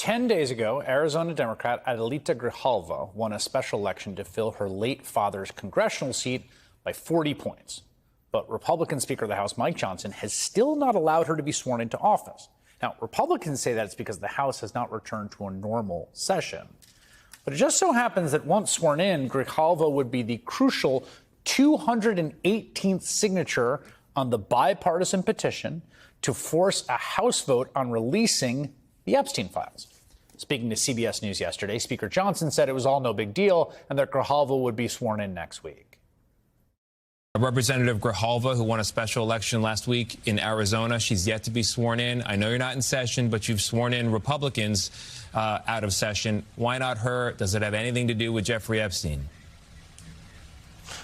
10 days ago, Arizona Democrat Adelita Grijalva won a special election to fill her late father's congressional seat by 40 points. But Republican Speaker of the House Mike Johnson has still not allowed her to be sworn into office. Now, Republicans say that it's because the House has not returned to a normal session. But it just so happens that once sworn in, Grijalva would be the crucial 218th signature on the bipartisan petition to force a House vote on releasing the Epstein files. Speaking to CBS News yesterday, Speaker Johnson said it was all no big deal and that Grijalva would be sworn in next week. Representative Grijalva, who won a special election last week in Arizona, she's yet to be sworn in. I know you're not in session, but you've sworn in Republicans out of session. Why not her? Does it have anything to do with Jeffrey Epstein?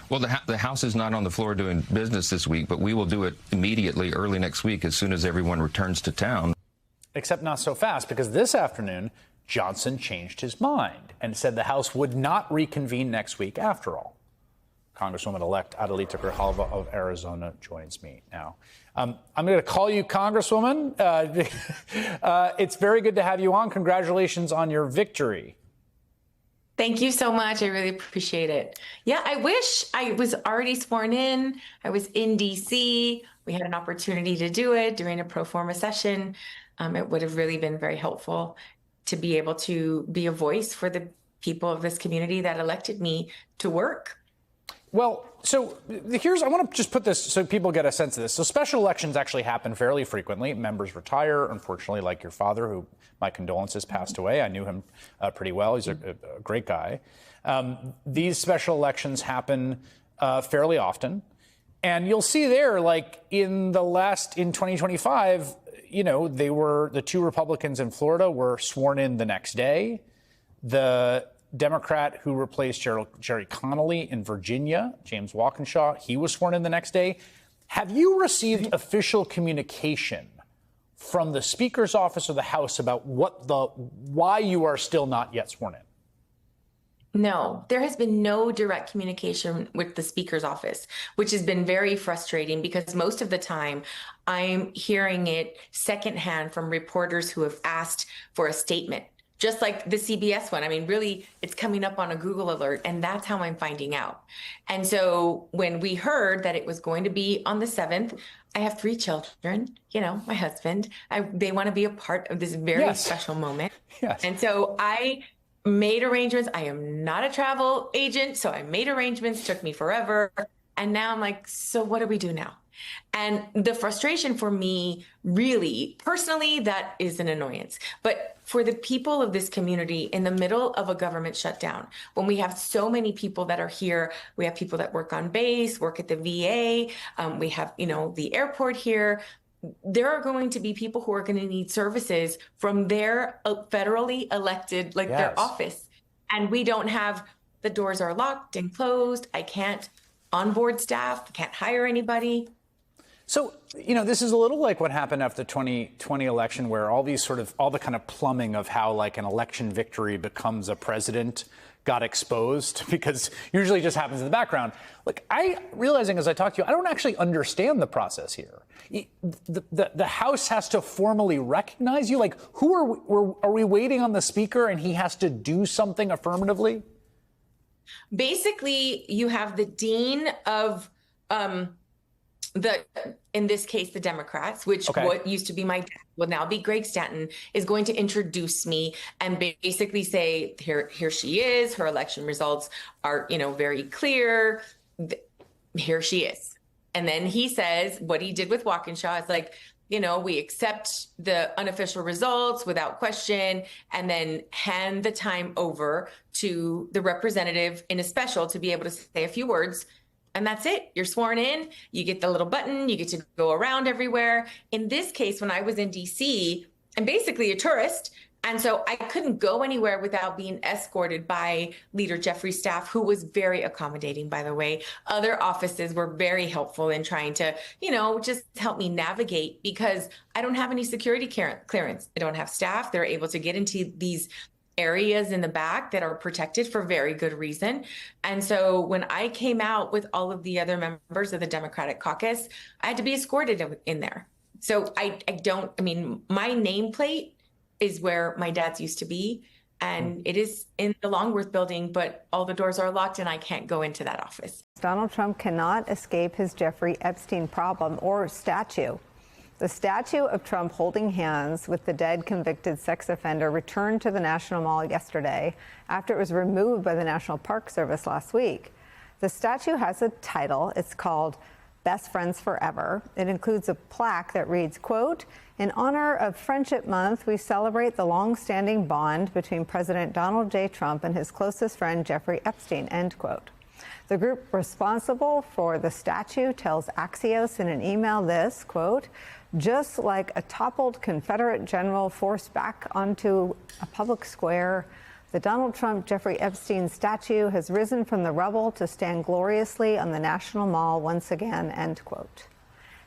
Well, the House is not on the floor doing business this week, but we will do it immediately early next week as soon as everyone returns to town. Except not so fast, because this afternoon, Johnson changed his mind and said the House would not reconvene next week after all. Congresswoman-elect Adelita Grijalva of Arizona joins me now. I'm going to call you Congresswoman. It's very good to have you on. Congratulations on your victory. Thank you so much. I really appreciate it. Yeah, I wish I was already sworn in. I was in D.C. We had an opportunity to do it during a pro forma session. It would have really been very helpful to be able to be a voice for the people of this community that elected me to work. Well, so I want to just put this so people get a sense of this. So special elections actually happen fairly frequently. Members retire, unfortunately, like your father, who, my condolences, passed away. I knew him pretty well. He's a great guy. These special elections happen fairly often. And you'll see there, like in 2025, the two Republicans in Florida were sworn in the next day. The Democrat who replaced Jerry Connolly in Virginia, James Walkinshaw, he was sworn in the next day. Have you received official communication from the Speaker's office or the House about why you are still not yet sworn in? No, there has been no direct communication with the Speaker's office, which has been very frustrating because most of the time I'm hearing it secondhand from reporters who have asked for a statement. Just like the CBS one. I mean, really, it's coming up on a Google alert, and that's how I'm finding out. And so when we heard that it was going to be on the 7th, I have 3 children, my husband. They want to be a part of this very special moment. Yes. And so I made arrangements. I am not a travel agent, so I made arrangements, took me forever. And now I'm like, so what do we do now? And the frustration for me, really, personally, that is an annoyance. But for the people of this community in the middle of a government shutdown, when we have so many people that are here, we have people that work on base, work at the VA, we have, the airport here. There are going to be people who are going to need services from their federally elected, their office. And we don't have, the doors are locked and closed. I can't onboard staff, can't hire anybody. So, this is a little like what happened after the 2020 election, where all the kind of plumbing of how like an election victory becomes a president got exposed, because usually it just happens in the background. Look, realizing as I talk to you, I don't actually understand the process here. The House has to formally recognize you. Like, are we waiting on the Speaker and he has to do something affirmatively? Basically, you have the dean of in this case, the Democrats, which what used to be my dad will now be Greg Stanton, is going to introduce me and basically say, here she is. Her election results are, very clear. Here she is. And then he says what he did with Walkinshaw is like, we accept the unofficial results without question, and then hand the time over to the representative in a special to be able to say a few words. And that's it. You're sworn in. You get the little button. You get to go around everywhere. In this case, when I was in D.C., I'm basically a tourist. And so I couldn't go anywhere without being escorted by Leader Jeffrey's staff, who was very accommodating, by the way. Other offices were very helpful in trying to, just help me navigate, because I don't have any security clearance. I don't have staff. They're able to get into these areas in the back that are protected for very good reason. And so when I came out with all of the other members of the Democratic caucus, I had to be escorted in there. So my nameplate is where my dad's used to be. And it is in the Longworth building, but all the doors are locked and I can't go into that office. Donald Trump cannot escape his Jeffrey Epstein problem or statue. The statue of Trump holding hands with the dead convicted sex offender returned to the National Mall yesterday after it was removed by the National Park Service last week. The statue has a title. It's called Best Friends Forever. It includes a plaque that reads, quote, "In honor of Friendship Month, we celebrate the long-standing bond between President Donald J. Trump and his closest friend, Jeffrey Epstein," end quote. The group responsible for the statue tells Axios in an email this, quote, "Just like a toppled Confederate general forced back onto a public square, the Donald Trump Jeffrey Epstein statue has risen from the rubble to stand gloriously on the National Mall once again," end quote.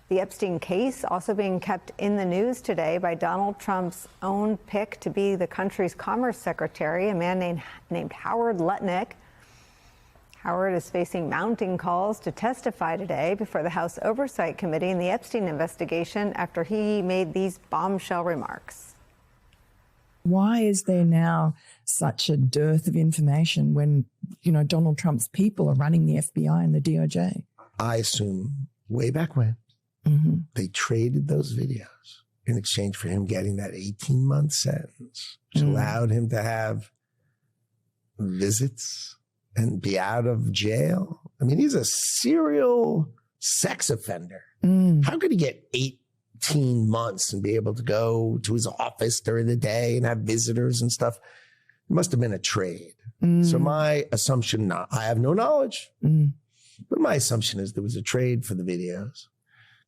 The Epstein case also being kept in the news today by Donald Trump's own pick to be the country's commerce secretary, a man named Howard Lutnick. Howard is facing mounting calls to testify today before the House Oversight Committee in the Epstein investigation after he made these bombshell remarks. Why is there now such a dearth of information when, Donald Trump's people are running the FBI and the DOJ? I assume way back when they traded those videos in exchange for him getting that 18-month sentence, which allowed him to have visits and be out of jail. I mean, he's a serial sex offender. How could he get 18 months and be able to go to his office during the day and have visitors and stuff? It must have been a trade. So my assumption, I have no knowledge, but my assumption is there was a trade for the videos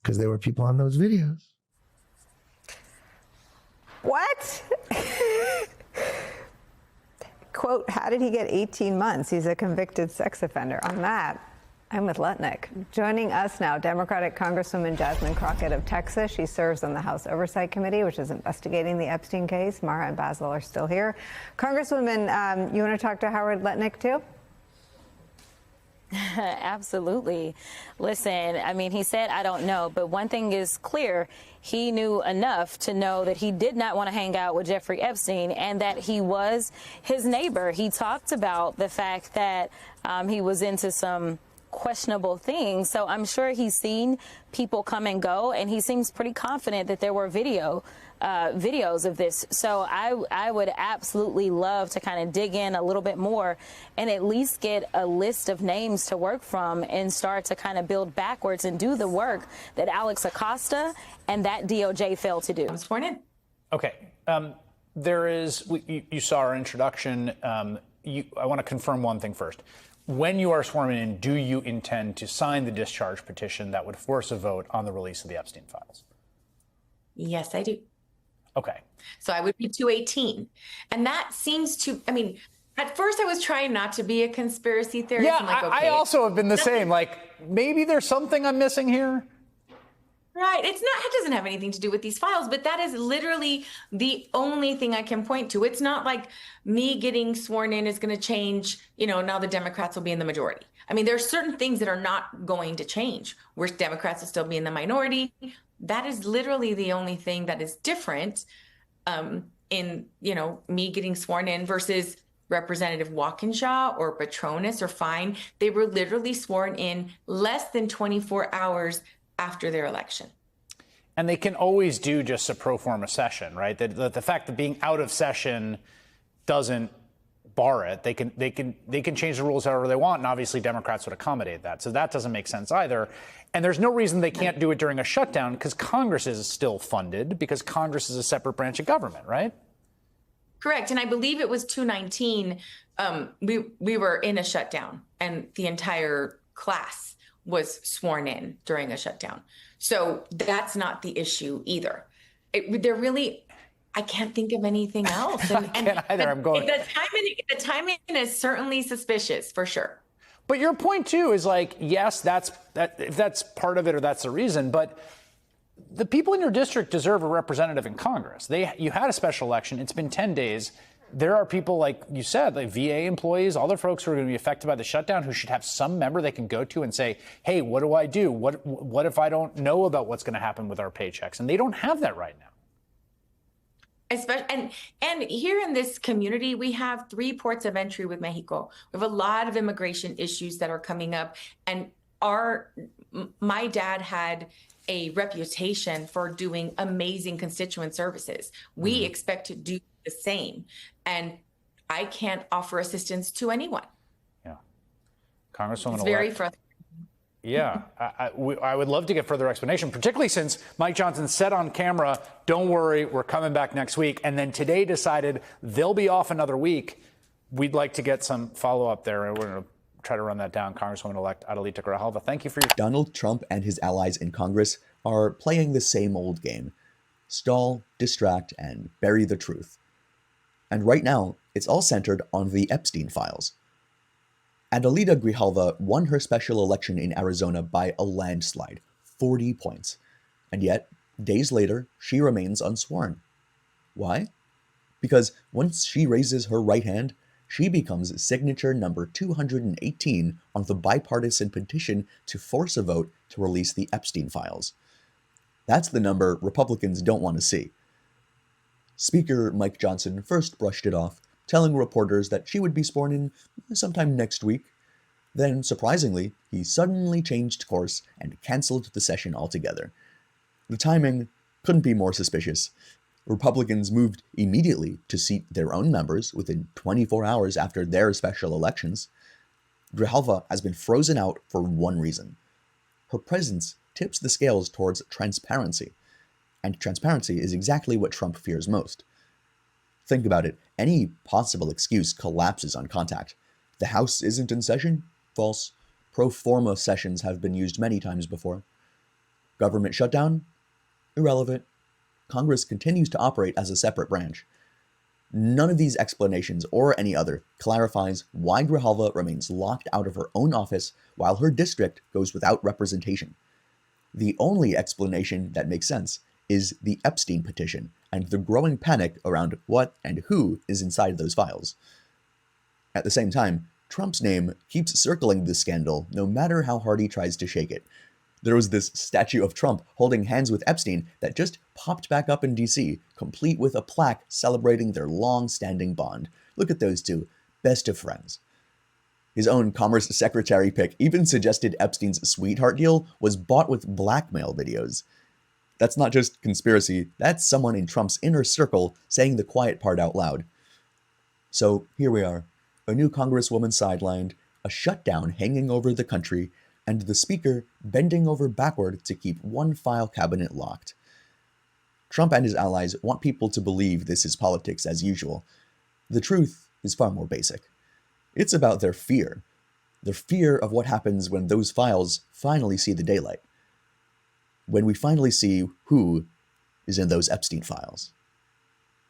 because there were people on those videos. What? Quote, how did he get 18 months? He's a convicted sex offender. On that, I'm with Lutnick. Joining us now, Democratic Congresswoman Jasmine Crockett of Texas. She serves on the House Oversight Committee, which is investigating the Epstein case. Mara and Basil are still here. Congresswoman, you want to talk to Howard Lutnick, too? Absolutely. Listen, I mean, he said, I don't know. But one thing is clear. He knew enough to know that he did not want to hang out with Jeffrey Epstein and that he was his neighbor. He talked about the fact that he was into some questionable things. So I'm sure he's seen people come and go, and he seems pretty confident that there were videos of this. So I would absolutely love to kind of dig in a little bit more and at least get a list of names to work from and start to kind of build backwards and do the work that Alex Acosta and that DOJ failed to do. I'm sworn in. Okay. There is, you saw our introduction. I want to confirm one thing first. When you are sworn in, do you intend to sign the discharge petition that would force a vote on the release of the Epstein files? Yes, I do. Okay. So I would be 218. And that seems to, I mean, at first I was trying not to be a conspiracy theorist. Yeah, I'm like, okay, I also have been the same. Like, maybe there's something I'm missing here. Right. It doesn't have anything to do with these files, but that is literally the only thing I can point to. It's not like me getting sworn in is going to change, now the Democrats will be in the majority. I mean, there are certain things that are not going to change, where Democrats will still be in the minority. That is literally the only thing that is different in, me getting sworn in versus Representative Walkinshaw or Petronas or Fine. They were literally sworn in less than 24 hours after their election. And they can always do just a pro forma session, right? The fact that being out of session doesn't bar it. They can change the rules however they want, and obviously Democrats would accommodate that. So that doesn't make sense either. And there's no reason they can't do it during a shutdown because Congress is still funded because Congress is a separate branch of government, right? Correct. And I believe it was 219. We were in a shutdown and the entire class was sworn in during a shutdown. So that's not the issue either. I can't think of anything else. And, I can't either. I'm going. The timing is certainly suspicious for sure. But your point too is like, yes, if that's part of it or that's the reason, but the people in your district deserve a representative in Congress. You had a special election. It's been 10 days. There are people, like you said, like VA employees, other folks who are going to be affected by the shutdown who should have some member they can go to and say, hey, what do I do? What if I don't know about what's going to happen with our paychecks? And they don't have that right now. Especially and here in this community, we have 3 ports of entry with Mexico. We have a lot of immigration issues that are coming up, and my dad had a reputation for doing amazing constituent services. We expect to do the same, and I can't offer assistance to anyone. Yeah, Congresswoman. It's very frustrating. Yeah, I would love to get further explanation, particularly since Mike Johnson said on camera, don't worry, we're coming back next week. And then today decided they'll be off another week. We'd like to get some follow up there. And we're going to try to run that down. Congresswoman-elect Adelita Grijalva, thank you for your... Donald Trump and his allies in Congress are playing the same old game. Stall, distract, and bury the truth. And right now, it's all centered on the Epstein files. Adelita Grijalva won her special election in Arizona by a landslide, 40 points. And yet, days later, she remains unsworn. Why? Because once she raises her right hand, she becomes signature number 218 on the bipartisan petition to force a vote to release the Epstein files. That's the number Republicans don't want to see. Speaker Mike Johnson first brushed it off, telling reporters that she would be sworn in sometime next week. Then, surprisingly, he suddenly changed course and canceled the session altogether. The timing couldn't be more suspicious. Republicans moved immediately to seat their own members within 24 hours after their special elections. Grijalva has been frozen out for one reason. Her presence tips the scales towards transparency, and transparency is exactly what Trump fears most. Think about it. Any possible excuse collapses on contact. The House isn't in session? False. Pro forma sessions have been used many times before. Government shutdown? Irrelevant. Congress continues to operate as a separate branch. None of these explanations, or any other, clarifies why Grijalva remains locked out of her own office while her district goes without representation. The only explanation that makes sense is the Epstein petition and the growing panic around what and who is inside those files. At the same time, Trump's name keeps circling this scandal no matter how hard he tries to shake it. There was this statue of Trump holding hands with Epstein that just popped back up in DC, complete with a plaque celebrating their long-standing bond. Look at those two, best of friends. His own Commerce Secretary pick even suggested Epstein's sweetheart deal was bought with blackmail videos. That's not just conspiracy, that's someone in Trump's inner circle saying the quiet part out loud. So here we are, a new congresswoman sidelined, a shutdown hanging over the country, and the speaker bending over backward to keep one file cabinet locked. Trump and his allies want people to believe this is politics as usual. The truth is far more basic. It's about their fear of what happens when those files finally see the daylight. When we finally see who is in those Epstein files.